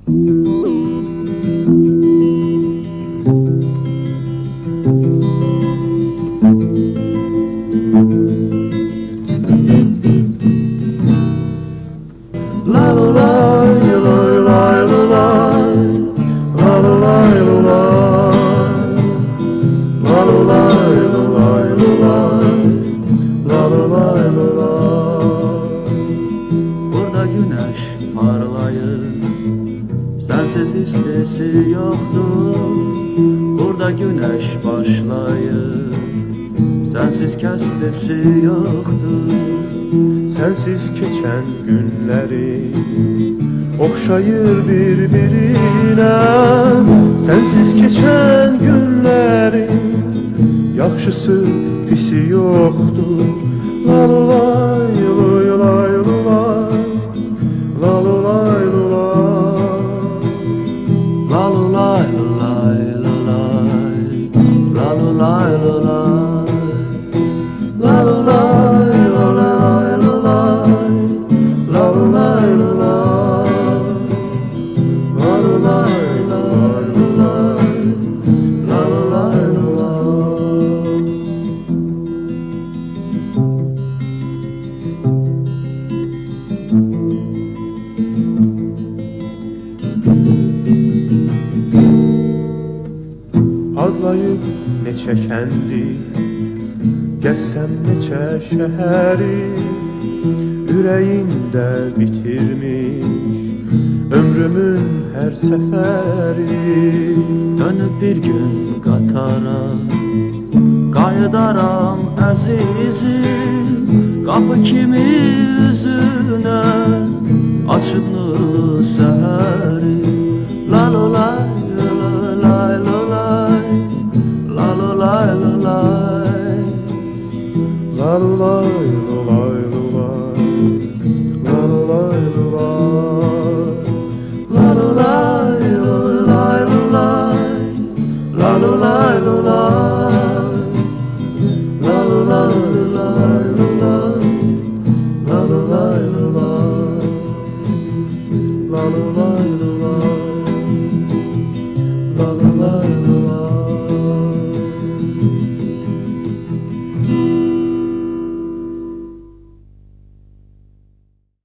Burada güneş parlayır, sensiz istesi yoktur. Burada güneş başlayır, sensiz kestesi yoktur. Sensiz keçen günleri oxşayır bir-birinə. Sensiz keçen günlerin yaxşısı pisi yoxdur. Lalolay, lolay, lolay, lalolay, lolay. Lalolay, lolay, lolay, lalolay, lolay. Lalolay, lolay, lolay, lalolay, lolay. Lalolay, lolay, lolay, lalolay, lolay. Adlayıb neçə kəndi, gəzsəm neçə şəhəri, ürəyində bitirmiş ömrümün hər səfəri. Dönüb bir gün qatara qayıdaram əzizim, qapı kimi üzünə açıb nurlu səhəri. Lalolay, lolay, lolay, lalolay, lolay. Lalolay, lolay, lolay, lalolay, lolay. Lalolay, lolay, lolay, lalolay, lolay. Lalolay, lolay, lolay, lalolay, lolay. Lalolay, lolay, lalolay, lolay.